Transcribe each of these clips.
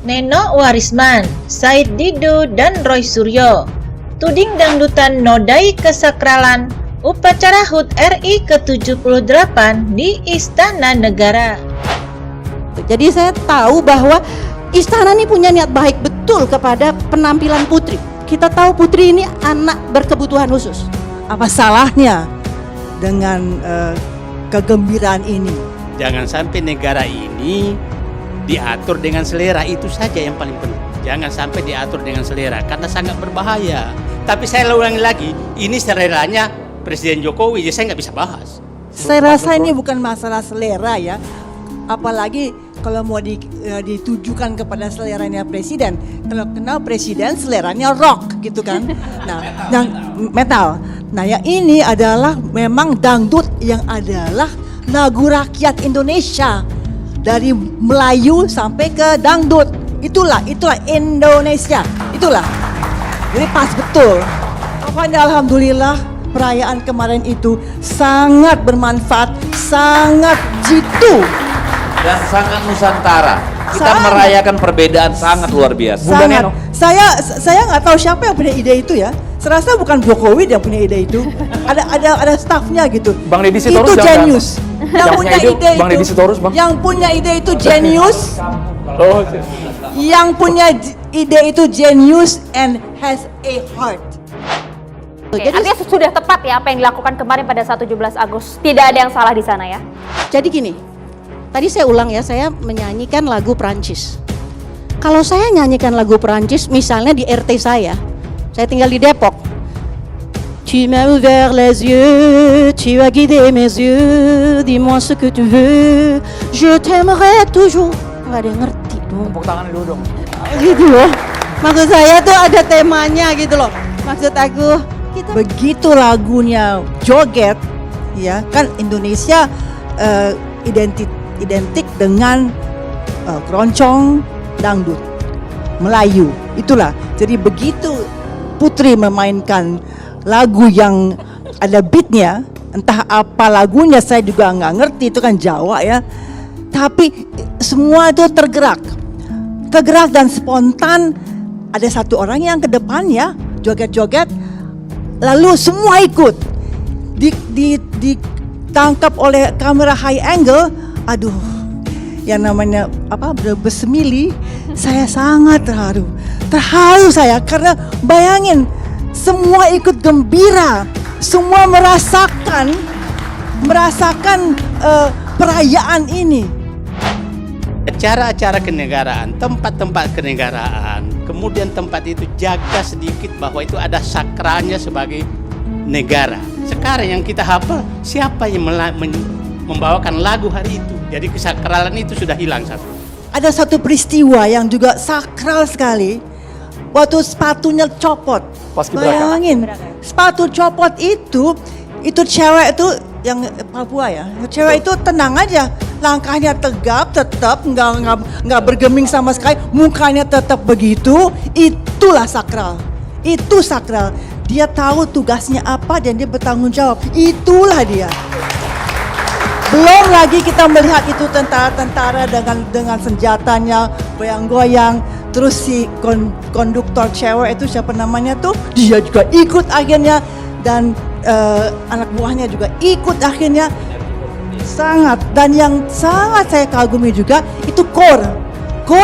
Neno Warisman, Said Didu, dan Roy Suryo. Tuding dangdutan nodai kesakralan upacara HUT RI ke-78 di Istana Negara. Jadi saya tahu bahwa istana ini punya niat baik betul kepada penampilan Putri. Kita tahu Putri ini anak berkebutuhan khusus. Apa salahnya dengan kegembiraan ini? Jangan sampai negara ini diatur dengan selera, itu saja yang paling penting. Jangan sampai diatur dengan selera karena sangat berbahaya. Tapi saya ulangi lagi, ini seleranya Presiden Jokowi, jadi saya nggak bisa bahas. Saya rasa ini bukan masalah selera ya, apalagi kalau mau ditujukan kepada seleranya presiden. Kalau kenal presiden seleranya rock gitu kan. Nah, yang metal. Nah, yang ini adalah memang dangdut yang adalah lagu rakyat Indonesia. Dari Melayu sampai ke dangdut. Itulah Indonesia. Itulah. Jadi pas betul. Pokoknya alhamdulillah perayaan kemarin itu sangat bermanfaat, sangat jitu. Dan sangat Nusantara. Kita merayakan perbedaan sangat luar biasa. Sangat. Saya nggak tahu siapa yang punya ide itu ya. Serasa bukan Jokowi yang punya ide itu. Ada stafnya gitu. Bang Deddy Sitorus itu jenius. Yang punya ide Bang Deddy Sitorus, Bang. Yang punya ide itu jenius. Oh. Yang punya ide itu genius and has a heart. Oke, artinya sudah tepat ya apa yang dilakukan kemarin pada saat 17 Agustus. Tidak ada yang salah di sana ya. Jadi gini, tadi saya ulang ya, saya menyanyikan lagu Perancis. Kalau saya nyanyikan lagu Perancis, misalnya di RT saya tinggal di Depok. Tu m'as ouvert les yeux, tu as guidé mes yeux, dis-moi ce que tu veux, je t'aimerai toujours. Nggak ada yang ngerti dong. Tepuk tangan dulu dong. Gitu loh. Maksud saya tuh ada temanya gitu loh. Maksud aku, kita begitu lagunya joget, ya kan Indonesia identik dengan keroncong, dangdut, Melayu. Itulah. Jadi begitu Putri memainkan lagu yang ada beatnya, entah apa lagunya saya juga nggak ngerti, itu kan Jawa ya. Tapi semua itu tergerak dan spontan. Ada satu orang yang ke depan ya, joget-joget, lalu semua ikut. Ditangkap oleh kamera high angle, aduh, yang namanya bersemili, saya sangat terharu saya karena bayangin semua ikut gembira, semua merasakan perayaan ini. Acara-acara kenegaraan, tempat-tempat kenegaraan, kemudian tempat itu jaga sedikit bahwa itu ada sakralnya sebagai negara. Sekarang yang kita hafal, siapa yang membawakan lagu hari itu? Jadi kesakralan itu sudah hilang satu. Ada satu peristiwa yang juga sakral sekali. Waktu sepatunya copot. Bayangin, sepatu copot itu cewek itu yang Papua ya. Cewek itu tenang aja, langkahnya tegap, tetap nggak bergeming sama sekali, mukanya tetap begitu. Itulah sakral. Itu sakral. Dia tahu tugasnya apa dan dia bertanggung jawab. Itulah dia. Belum lagi kita melihat itu tentara-tentara dengan senjatanya goyang-goyang. Terus si konduktor cewek itu siapa namanya tuh, dia juga ikut akhirnya, dan anak buahnya juga ikut akhirnya. Sangat, dan yang sangat saya kagumi juga itu kor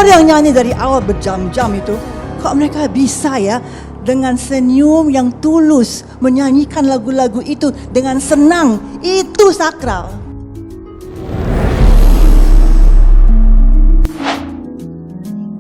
yang nyanyi dari awal berjam-jam itu. Kok mereka bisa ya dengan senyum yang tulus menyanyikan lagu-lagu itu dengan senang. Itu sakral.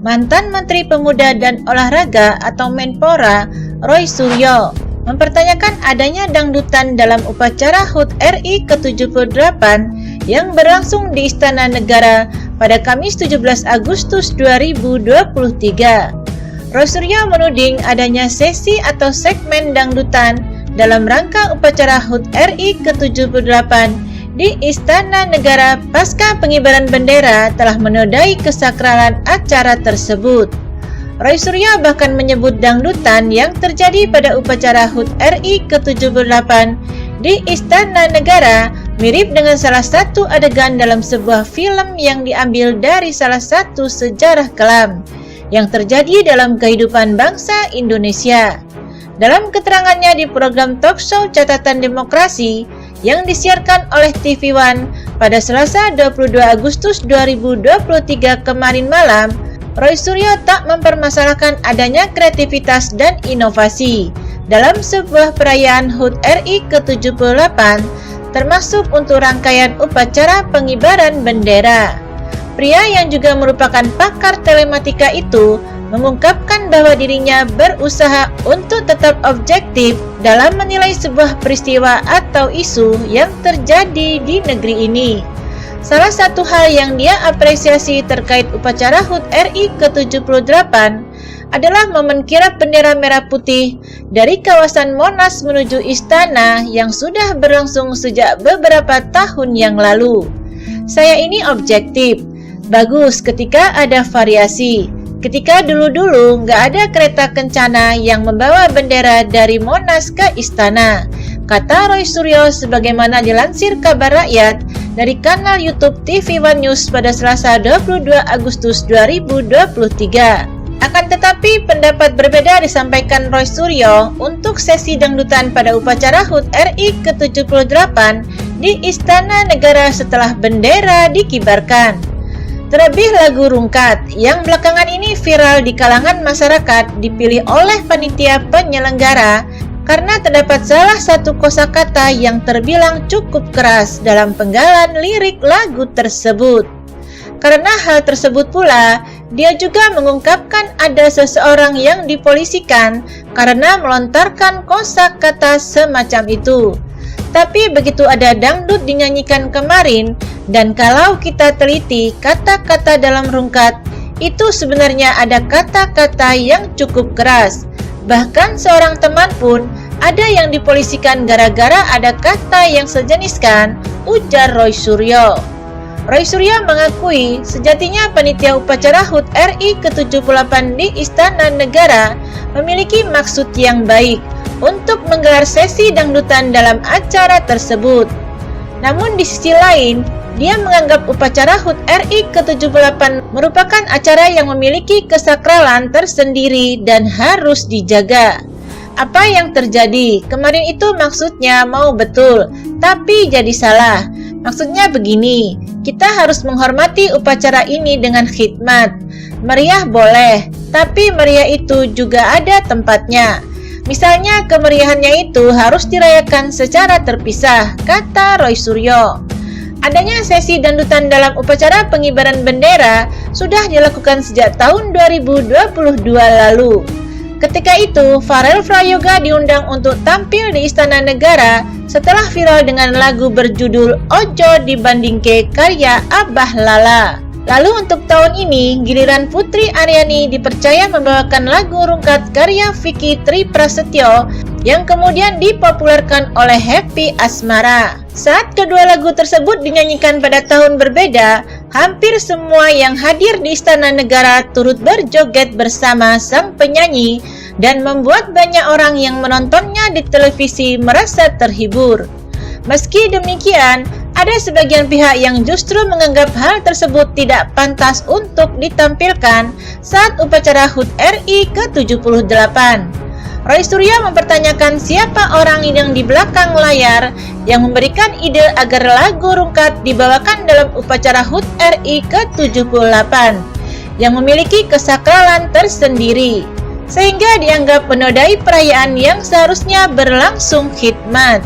Mantan Menteri Pemuda dan Olahraga atau Menpora, Roy Suryo, mempertanyakan adanya dangdutan dalam upacara HUT RI ke-78 yang berlangsung di Istana Negara pada Kamis 17 Agustus 2023. Roy Suryo menuding adanya sesi atau segmen dangdutan dalam rangka upacara HUT RI ke-78 di Istana Negara pasca pengibaran bendera telah menodai kesakralan acara tersebut. Roy Suryo bahkan menyebut dangdutan yang terjadi pada upacara HUT RI ke-78 di Istana Negara mirip dengan salah satu adegan dalam sebuah film yang diambil dari salah satu sejarah kelam. yang terjadi dalam kehidupan bangsa Indonesia. Dalam keterangannya di program talkshow Catatan Demokrasi yang disiarkan oleh TV One pada Selasa 22 Agustus 2023 kemarin malam, Roy Suryo tak mempermasalahkan adanya kreativitas dan inovasi dalam sebuah perayaan HUT RI ke-78, termasuk untuk rangkaian upacara pengibaran bendera. Pria yang juga merupakan pakar telematika itu mengungkapkan bahwa dirinya berusaha untuk tetap objektif dalam menilai sebuah peristiwa atau isu yang terjadi di negeri ini. Salah satu hal yang dia apresiasi terkait upacara HUT RI ke-78 adalah momen kirap bendera merah putih dari kawasan Monas menuju istana yang sudah berlangsung sejak beberapa tahun yang lalu. Saya ini objektif, bagus ketika ada variasi. Ketika dulu-dulu nggak ada kereta kencana yang membawa bendera dari Monas ke istana, kata Roy Suryo sebagaimana dilansir Kabar Rakyat dari kanal YouTube TV One News pada Selasa 22 Agustus 2023. Akan tetapi pendapat berbeda disampaikan Roy Suryo untuk sesi dangdutan pada upacara HUT RI ke-78 di Istana Negara setelah bendera dikibarkan. Terlebih lagu Rungkat yang belakangan ini viral di kalangan masyarakat dipilih oleh panitia penyelenggara karena terdapat salah satu kosakata yang terbilang cukup keras dalam penggalan lirik lagu tersebut. Karena hal tersebut pula, dia juga mengungkapkan ada seseorang yang dipolisikan karena melontarkan kosakata semacam itu. Tapi begitu ada dangdut dinyanyikan kemarin, dan kalau kita teliti kata-kata dalam Rungkat, itu sebenarnya ada kata-kata yang cukup keras. Bahkan seorang teman pun ada yang dipolisikan gara-gara ada kata yang sejeniskan, ujar Roy Suryo. Roy Suryo mengakui sejatinya panitia upacara HUT RI ke-78 di Istana Negara memiliki maksud yang baik untuk menggelar sesi dangdutan dalam acara tersebut. Namun di sisi lain, dia menganggap upacara HUT RI ke-78 merupakan acara yang memiliki kesakralan tersendiri dan harus dijaga. Apa yang terjadi kemarin itu maksudnya mau betul, tapi jadi salah. Maksudnya begini, kita harus menghormati upacara ini dengan khidmat. Meriah boleh, tapi meriah itu juga ada tempatnya. Misalnya kemeriahannya itu harus dirayakan secara terpisah, kata Roy Suryo. Adanya sesi dangdutan dalam upacara pengibaran bendera sudah dilakukan sejak tahun 2022 lalu. Ketika itu, Farel Prayoga diundang untuk tampil di Istana Negara setelah viral dengan lagu berjudul Ojo Dibandingke karya Abah Lala. Lalu untuk tahun ini, giliran Putri Aryani dipercaya membawakan lagu Rungkat karya Vicky Triprasetyo yang kemudian dipopulerkan oleh Happy Asmara. Saat kedua lagu tersebut dinyanyikan pada tahun berbeda, hampir semua yang hadir di Istana Negara turut berjoget bersama sang penyanyi dan membuat banyak orang yang menontonnya di televisi merasa terhibur. Meski demikian, ada sebagian pihak yang justru menganggap hal tersebut tidak pantas untuk ditampilkan saat upacara HUT RI ke-78. Roy Suryo mempertanyakan siapa orang yang di belakang layar yang memberikan ide agar lagu Rungkat dibawakan dalam upacara HUT RI ke-78 yang memiliki kesakralan tersendiri, sehingga dianggap menodai perayaan yang seharusnya berlangsung khidmat.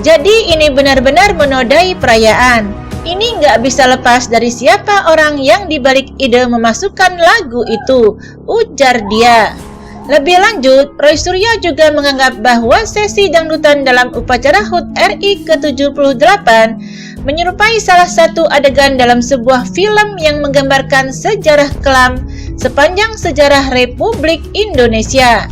Jadi ini benar-benar menodai perayaan. Ini nggak bisa lepas dari siapa orang yang dibalik ide memasukkan lagu itu, ujar dia. Lebih lanjut, Roy Suryo juga menganggap bahwa sesi dangdutan dalam upacara HUT RI ke-78 menyerupai salah satu adegan dalam sebuah film yang menggambarkan sejarah kelam sepanjang sejarah Republik Indonesia.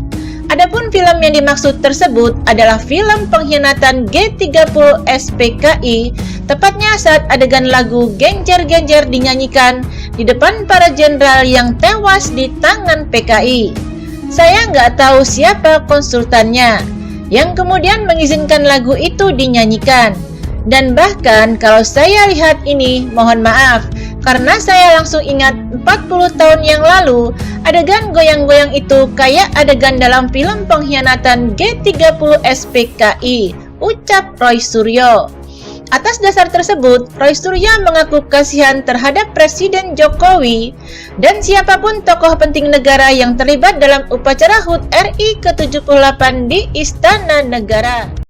Adapun film yang dimaksud tersebut adalah film pengkhianatan G30 SPKI, tepatnya saat adegan lagu Genjer-Genjer dinyanyikan di depan para jenderal yang tewas di tangan PKI. Saya nggak tahu siapa konsultannya yang kemudian mengizinkan lagu itu dinyanyikan. Dan bahkan kalau saya lihat ini, mohon maaf, karena saya langsung ingat 40 tahun yang lalu Adegan goyang-goyang itu kayak adegan dalam film pengkhianatan G30 SPKI, ucap Roy Suryo. Atas dasar tersebut, Roy Suryo mengaku kasihan terhadap Presiden Jokowi dan siapapun tokoh penting negara yang terlibat dalam upacara HUT RI ke-78 di Istana Negara.